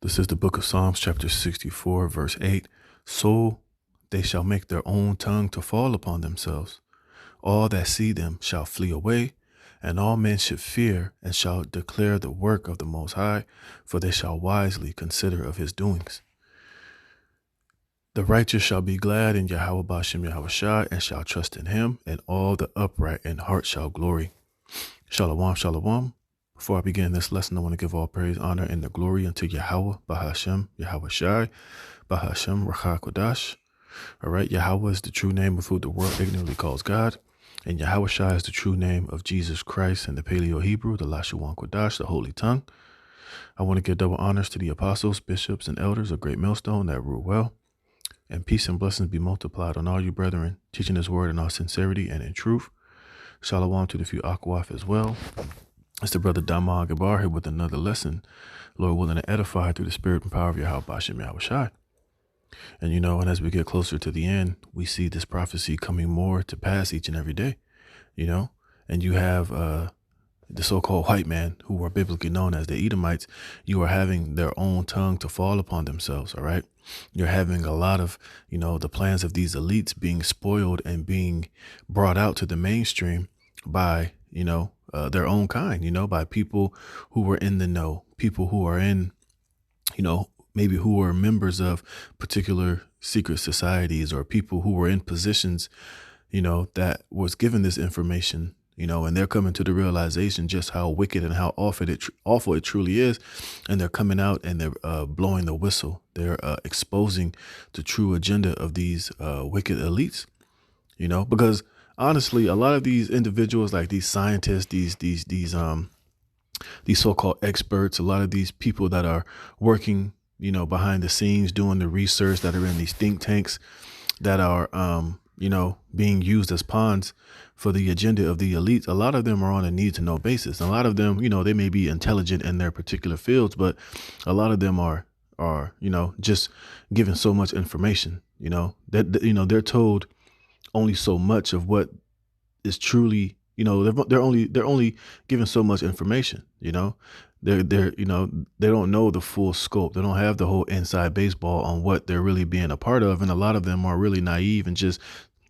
This is the book of Psalms, chapter 64, verse 8. So they shall make their own tongue to fall upon themselves. All that see them shall flee away, and all men should fear and shall declare the work of the Most High, for they shall wisely consider of his doings. The righteous shall be glad in Yahweh Bashem Yahweh Shai, and shall trust in him, and all the upright in heart shall glory. Shalom, shalom. Before I begin this lesson, I want to give all praise, honor, and the glory unto Yahweh, Bahashem, Yahweh Shai, Bahashem, Racha Kodash. All right, Yahweh is the true name of who the world ignorantly calls God, and Yahweh Shai is the true name of Jesus Christ in the Paleo Hebrew, the Lashuan Kodash, the Holy Tongue. I want to give double honors to the apostles, bishops, and elders of Great Millstone that rule well, and peace and blessings be multiplied on all you brethren, teaching his word in all sincerity and in truth. Shalom to the few Akwaf as well. It's the brother Dama Gabar here with another lesson, Lord willing to edify through the spirit and power of Yahweh Bashem Yahweh Shai. And as we get closer to the end, we see this prophecy coming more to pass each and every day, and you have the so-called white man who are biblically known as the Edomites. You are having their own tongue to fall upon themselves. All right. You're having a lot of, the plans of these elites being spoiled and being brought out to the mainstream by, their own kind, by people who were in the know, people who are in, maybe who are members of particular secret societies, or people who were in positions, that was given this information, and they're coming to the realization just how wicked and how awful it truly is. And they're coming out and they're blowing the whistle. They're exposing the true agenda of these wicked elites, because honestly, a lot of these individuals, like these scientists, these so-called experts, a lot of these people that are working, behind the scenes, doing the research, that are in these think tanks, that are, being used as pawns for the agenda of the elites. A lot of them are on a need to know basis. A lot of them, they may be intelligent in their particular fields, but a lot of them are, just given so much information, that, they're told only so much of what is truly, they're only given so much information, they don't know the full scope. They don't have the whole inside baseball on what they're really being a part of. And a lot of them are really naive and just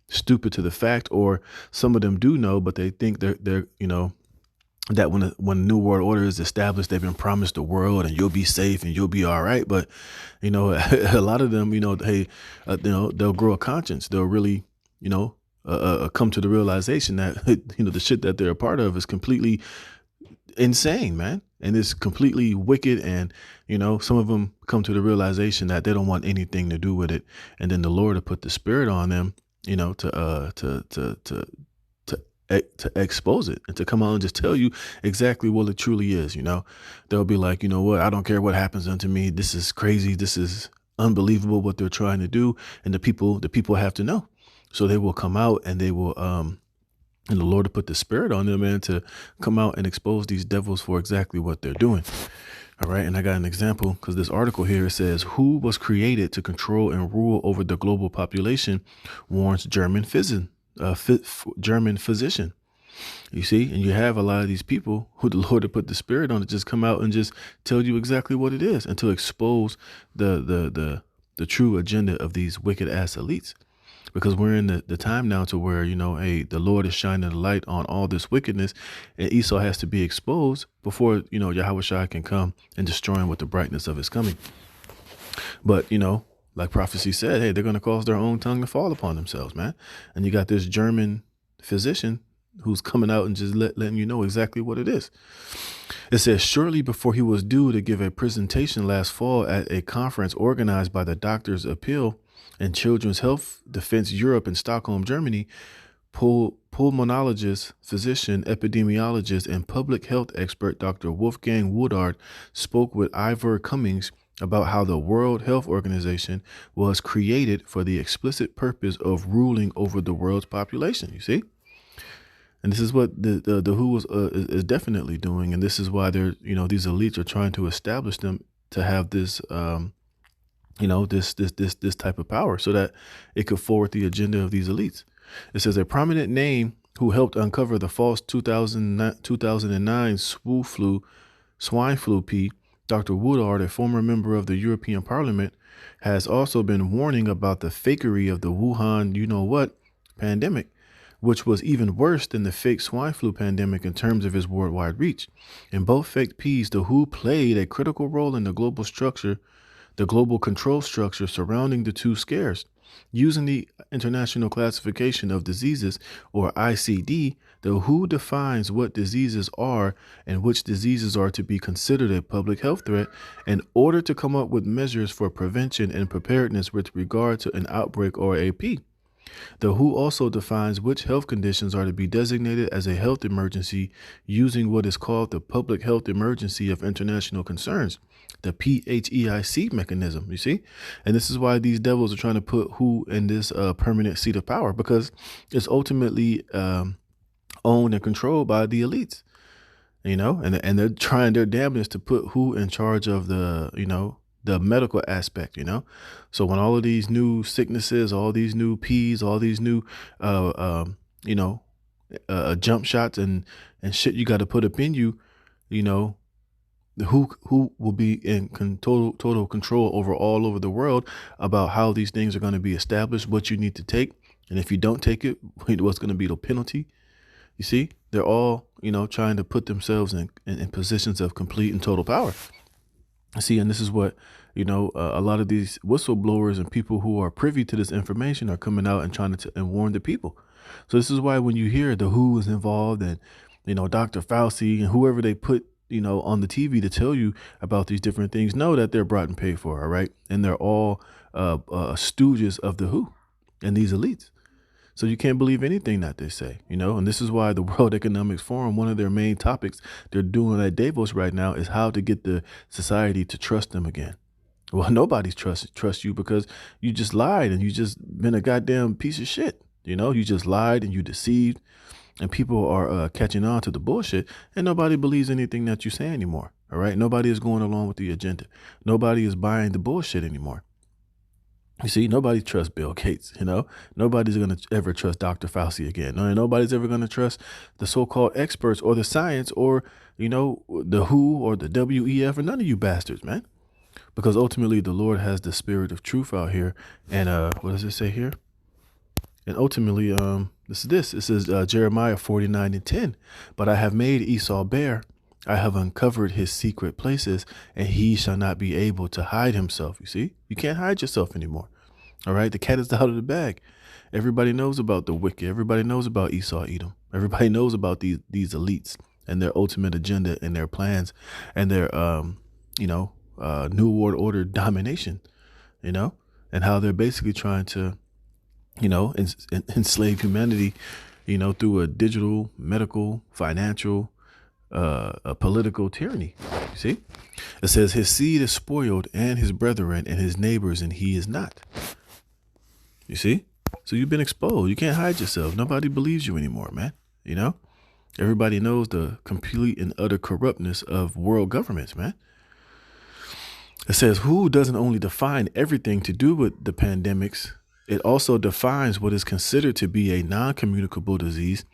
stupid to the fact, or some of them do know, but they think they're that when New World Order is established, they've been promised the world and you'll be safe and you'll be all right. But, a lot of them, they'll grow a conscience. They'll really, come to the realization that, the shit that they're a part of is completely insane, man. And it's completely wicked. And, some of them come to the realization that they don't want anything to do with it. And then the Lord will put the spirit on them, to expose it and to come out and just tell you exactly what it truly is. They'll be like, what, I don't care what happens unto me. This is crazy. This is unbelievable what they're trying to do. And the people have to know. So they will come out and they will, and the Lord will put the spirit on them, man, to come out and expose these devils for exactly what they're doing. All right. And I got an example, because this article here says, who was created to control and rule over the global population, warns German physician. You see, and you have a lot of these people who the Lord had put the spirit on to just come out and just tell you exactly what it is, and to expose the true agenda of these wicked ass elites. Because we're in the time now to where, hey, the Lord is shining the light on all this wickedness, and Esau has to be exposed before, Yahweh Shai can come and destroy him with the brightness of his coming. But, like prophecy said, hey, they're going to cause their own tongue to fall upon themselves, man. And you got this German physician who's coming out and just letting you know exactly what it is. It says, shortly before he was due to give a presentation last fall at a conference organized by the Doctors' Appeal and Children's Health Defense Europe in Stockholm, Germany, pulmonologist, physician, epidemiologist, and public health expert Dr. Wolfgang Woodard spoke with Ivor Cummings about how the World Health Organization was created for the explicit purpose of ruling over the world's population. You see? And this is what the WHO is definitely doing. And this is why they're, these elites are trying to establish them to have this, this type of power, so that it could forward the agenda of these elites. It says a prominent name who helped uncover the false 2009 swine flu P Dr. Woodard, a former member of the European Parliament, has also been warning about the fakery of the Wuhan, you know what, pandemic, which was even worse than the fake swine flu pandemic in terms of its worldwide reach. In both fake Ps, the WHO played a critical role in the global control structure surrounding the two scares. Using the International Classification of Diseases, or ICD, the WHO defines what diseases are and which diseases are to be considered a public health threat in order to come up with measures for prevention and preparedness with regard to an outbreak or AP. The WHO also defines which health conditions are to be designated as a health emergency using what is called the Public Health Emergency of International Concerns, the PHEIC mechanism, you see? And this is why these devils are trying to put WHO in this permanent seat of power, because it's ultimately owned and controlled by the elites, and they're trying their damnedest to put WHO in charge of the medical aspect, So when all of these new sicknesses, all these new P's, all these new, jump shots and shit you got to put up in you, who will be in total control all over the world about how these things are going to be established, what you need to take. And if you don't take it, what's going to be the penalty? You see, they're all, trying to put themselves in positions of complete and total power. See, and this is what, a lot of these whistleblowers and people who are privy to this information are coming out and trying to and warn the people. So this is why when you hear the WHO is involved and, Dr. Fauci and whoever they put, on the TV to tell you about these different things, know that they're brought and paid for. All right. And they're all stooges of the WHO and these elites. So you can't believe anything that they say, and this is why the World Economic Forum, one of their main topics they're doing at Davos right now is how to get the society to trust them again. Well, nobody's trust you because you just lied and you just been a goddamn piece of shit. You just lied and you deceived, and people are catching on to the bullshit, and nobody believes anything that you say anymore. All right. Nobody is going along with the agenda. Nobody is buying the bullshit anymore. You see, nobody trusts Bill Gates, Nobody's going to ever trust Dr. Fauci again. Nobody's ever going to trust the so-called experts or the science or, the WHO or the WEF or none of you bastards, man. Because ultimately the Lord has the spirit of truth out here. And what does it say here? And ultimately, it says Jeremiah 49:10. But I have made Esau bare. I have uncovered his secret places, and he shall not be able to hide himself. You see, you can't hide yourself anymore. All right. The cat is out of the bag. Everybody knows about the wicked. Everybody knows about Esau, Edom. Everybody knows about these elites and their ultimate agenda and their plans and their, New World Order domination, and how they're basically trying to, enslave humanity, through a digital, medical, financial, a political tyranny. You see, it says his seed is spoiled and his brethren and his neighbors, and he is not. You see, so you've been exposed. You can't hide yourself. Nobody believes you anymore, man. Everybody knows the complete and utter corruptness of world governments, man. It says WHO doesn't only define everything to do with the pandemics, it also defines what is considered to be a non-communicable disease.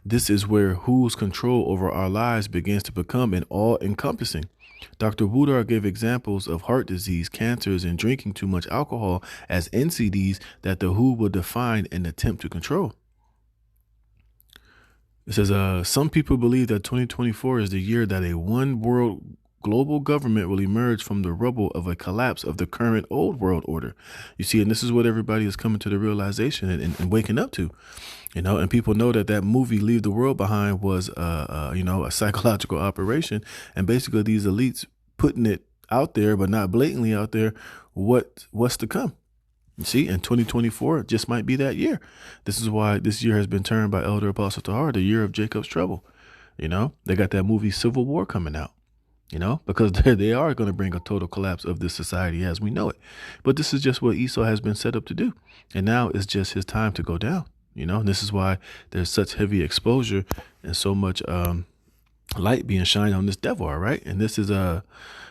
This is where WHO's control over our lives begins to become an all-encompassing. Dr. Woodard gave examples of heart disease, cancers, and drinking too much alcohol as NCDs that the WHO will define and attempt to control. It says, some people believe that 2024 is the year that a one world global government will emerge from the rubble of a collapse of the current old world order. You see, and this is what everybody is coming to the realization and waking up to, and people know that movie Leave the World Behind was, a psychological operation. And basically these elites putting it out there, but not blatantly out there, what's to come. You see, in 2024, just might be that year. This is why this year has been termed by Elder Apostle Tahar the year of Jacob's trouble. They got that movie Civil War coming out. Because they are going to bring a total collapse of this society as we know it. But this is just what Esau has been set up to do. And now it's just his time to go down, and this is why there's such heavy exposure and so much light being shined on this devil. All right. And this is Malachi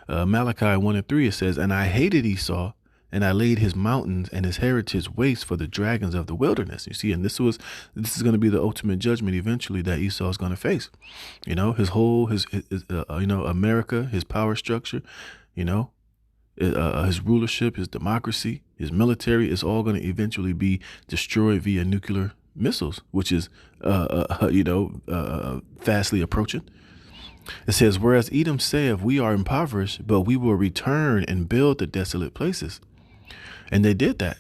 1:3. It says, and I hated Esau and I laid his mountains and his heritage waste for the dragons of the wilderness. You see, and this is going to be the ultimate judgment eventually that Esau is going to face. His whole his America, his power structure, you know, his rulership, his democracy, his military is all going to eventually be destroyed via nuclear missiles, which is fastly approaching. It says, whereas Edom saith, we are impoverished, but we will return and build the desolate places. And they did that,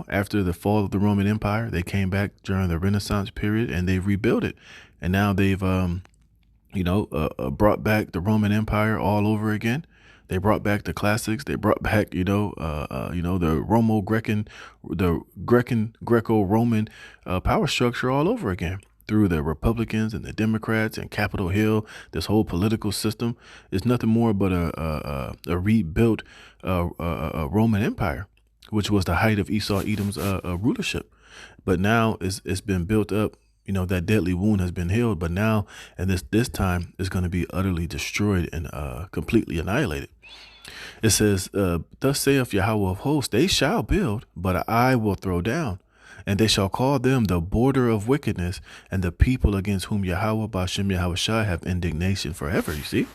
after the fall of the Roman Empire. They came back during the Renaissance period and they rebuilt it. And now they've, brought back the Roman Empire all over again. They brought back the classics. They brought back, the Greco-Roman power structure all over again through the Republicans and the Democrats and Capitol Hill. This whole political system is nothing more but a rebuilt Roman Empire, which was the height of Esau Edom's rulership. But now it's been built up. That deadly wound has been healed, but now, and this time, is going to be utterly destroyed and completely annihilated. It says, thus saith Yahweh of hosts, they shall build, but I will throw down, and they shall call them the border of wickedness, and the people against whom Yahweh Bashem Yahweh Shai have indignation forever. You see?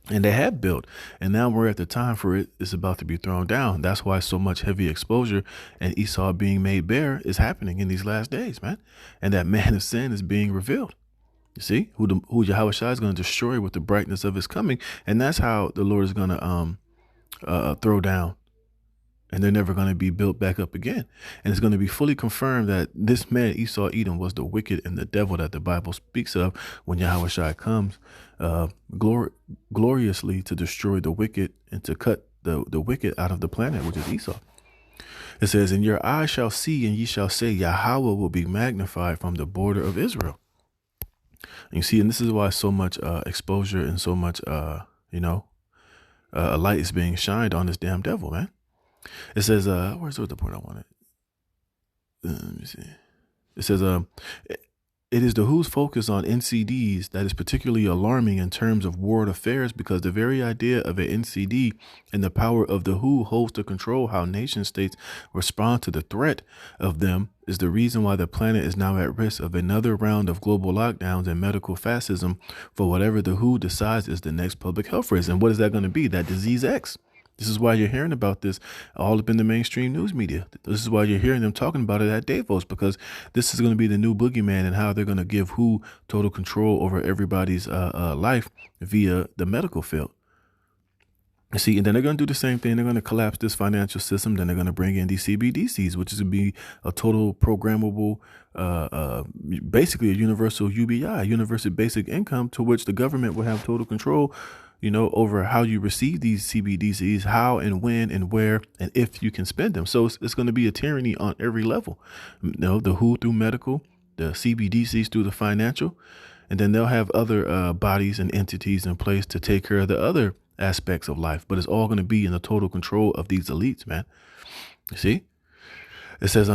And they have built, and now we're at the time for it. It's about to be thrown down. That's why so much heavy exposure and Esau being made bare is happening in these last days, man. And that man of sin is being revealed. You see, who Yahweh Shai is going to destroy with the brightness of his coming, and that's how the Lord is going to throw down. And they're never going to be built back up again. And it's going to be fully confirmed that this man, Esau Edom, was the wicked and the devil that the Bible speaks of when Yahweh Shai comes gloriously to destroy the wicked and to cut the wicked out of the planet, which is Esau. It says, and your eyes shall see, and ye shall say, Yahweh will be magnified from the border of Israel. And you see, and this is why so much exposure and so much, light is being shined on this damn devil, man. It says, where's the point I wanted? Let me see. It says, it is the WHO's focus on NCDs that is particularly alarming in terms of world affairs, because the very idea of an NCD and the power of the WHO holds to control how nation states respond to the threat of them is the reason why the planet is now at risk of another round of global lockdowns and medical fascism for whatever the WHO decides is the next public health risk. And what is that going to be? That disease X. This is why you're hearing about this all up in the mainstream news media. This is why you're hearing them talking about it at Davos, because this is going to be the new boogeyman and how they're going to give WHO total control over everybody's life via the medical field. You see, and then they're going to do the same thing. They're going to collapse this financial system. Then they're going to bring in these CBDCs, which is going to be a total programmable, basically a universal UBI, universal basic income, to which the government will have total control over how you receive these CBDCs, how and when and where and if you can spend them. So it's going to be a tyranny on every level. The WHO through medical, the CBDCs through the financial, and then they'll have other bodies and entities in place to take care of the other aspects of life. But it's all going to be in the total control of these elites, man. You see? It says,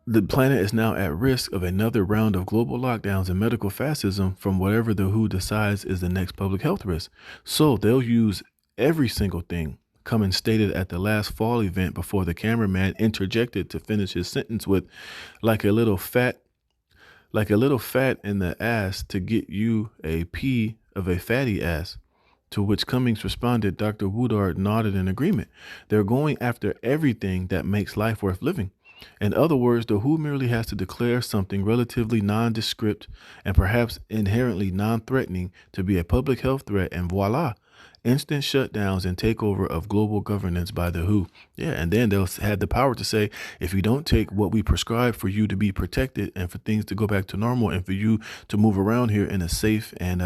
the planet is now at risk of another round of global lockdowns and medical fascism from whatever the WHO decides is the next public health risk. So they'll use every single thing coming stated at the last fall event before the cameraman interjected to finish his sentence with, like a little fat in the ass to get you a pee of a fatty ass. To which Cummings responded, Dr. Woodard nodded in agreement. They're going after everything that makes life worth living. In other words, the WHO merely has to declare something relatively nondescript and perhaps inherently non-threatening to be a public health threat, and voila, instant shutdowns and takeover of global governance by the WHO. Yeah, and then they'll have the power to say, if you don't take what we prescribe for you to be protected and for things to go back to normal and for you to move around here in a safe and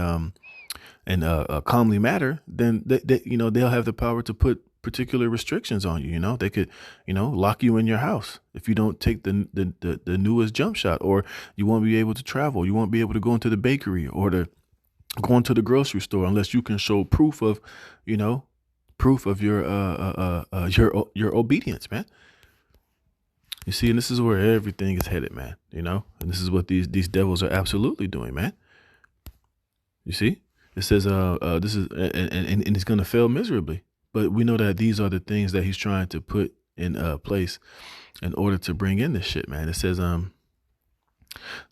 calmly manner, then they'll have the power to put particular restrictions on you. They could, lock you in your house if you don't take the newest jump shot, or you won't be able to travel. You won't be able to go into the bakery or to go into the grocery store unless you can show proof of your obedience, man. You see, and this is where everything is headed, man. And this is what these devils are absolutely doing, man. You see? It says, this is, and it's going to fail miserably. But we know that these are the things that he's trying to put in place in order to bring in this shit, man. It says,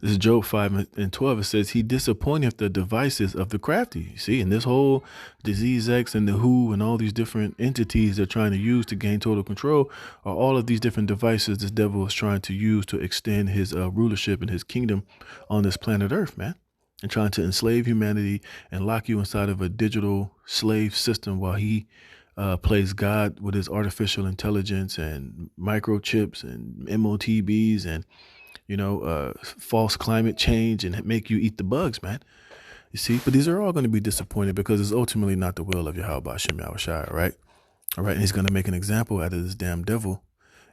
this is Job 5:12. It says, he disappointeth the devices of the crafty. You see, and this whole disease X and the WHO and all these different entities they're trying to use to gain total control are all of these different devices this devil is trying to use to extend his rulership and his kingdom on this planet Earth, man. And trying to enslave humanity and lock you inside of a digital slave system while he plays God with his artificial intelligence and microchips and MOTBs and false climate change and make you eat the bugs, man. You see, but these are all going to be disappointed because it's ultimately not the will of Yahweh Shem Yahushua, right? All right, and he's going to make an example out of this damn devil,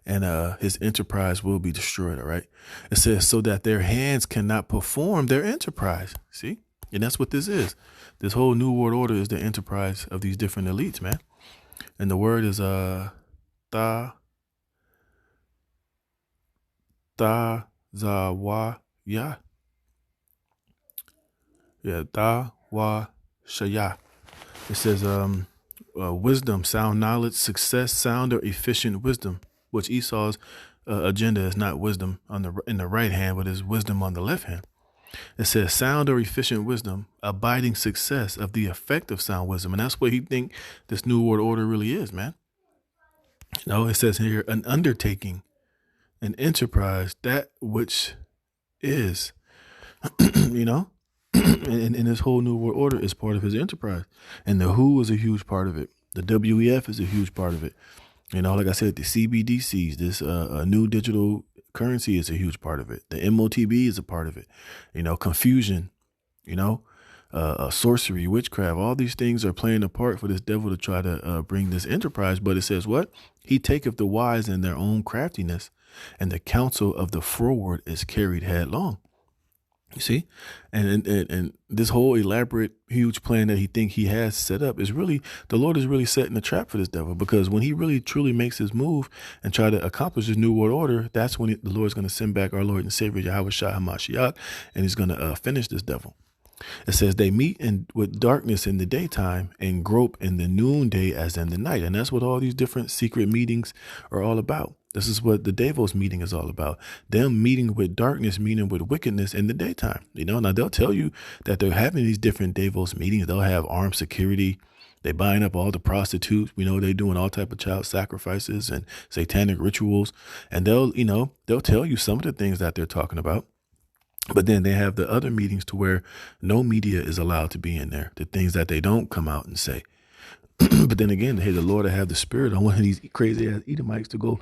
and his enterprise will be destroyed. All right, it says so that their hands cannot perform their enterprise. See, and that's what this is. This whole new world order is the enterprise of these different elites, man. And the word is ta zawa ya. Yeah, da wa shaya. It says wisdom, sound knowledge, success, sound or efficient wisdom, which Esau's agenda is not wisdom in the right hand, but is wisdom on the left hand. It says sound or efficient wisdom, abiding success of the effect of sound wisdom. And that's what he think this new world order really is, man. It says here an undertaking, an enterprise, that which is, and this whole new world order is part of his enterprise. And the WHO is a huge part of it. The WEF is a huge part of it. Like I said, the CBDCs, this new digital currency is a huge part of it. The MOTB is a part of it. Confusion, sorcery, witchcraft, all these things are playing a part for this devil to try to bring this enterprise. But it says what? He taketh the wise in their own craftiness, and the counsel of the froward is carried headlong. You see, and this whole elaborate, huge plan that he think he has set up is really, the Lord is really setting a trap for this devil, because when he really truly makes his move and try to accomplish his new world order, that's when the Lord is going to send back our Lord and Savior Yahweh Shah HaMashiach, and he's going to finish this devil. It says they meet with darkness in the daytime and grope in the noonday as in the night. And that's what all these different secret meetings are all about. This is what the Davos meeting is all about. Them meeting with darkness, meeting with wickedness in the daytime. Now they'll tell you that they're having these different Davos meetings. They'll have armed security. They buying up all the prostitutes. They're doing all type of child sacrifices and satanic rituals. And they'll tell you some of the things that they're talking about. But then they have the other meetings to where no media is allowed to be in there. The things that they don't come out and say. But then again, hey, the Lord, I have the spirit on one of these crazy ass Edomites to go,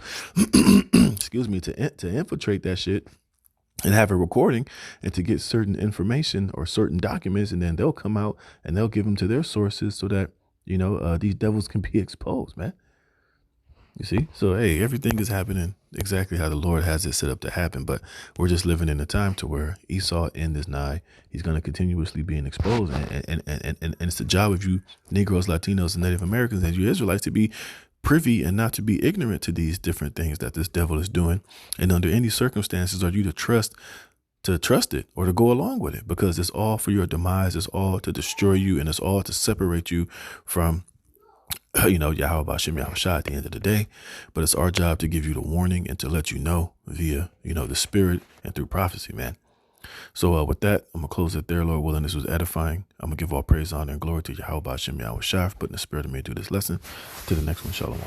excuse me, to infiltrate that shit and have a recording and to get certain information or certain documents. And then they'll come out and they'll give them to their sources so that, these devils can be exposed, man. You see? So, hey, everything is happening exactly how the Lord has it set up to happen. But we're just living in a time to where Esau end is nigh. He's going to continuously being exposed. And it's the job of you Negroes, Latinos, and Native Americans and you Israelites to be privy and not to be ignorant to these different things that this devil is doing. And under any circumstances are you to trust it or to go along with it, because it's all for your demise. It's all to destroy you, and it's all to separate you from Yahweh Bashem Yahushua at the end of the day. But it's our job to give you the warning and to let you know via, the spirit and through prophecy, man. So with that, I'm going to close it there, Lord willing. This was edifying. I'm going to give all praise, honor, and glory to Yahweh Bashem Yahushua for putting the spirit of me to this lesson. To the next one, shalom.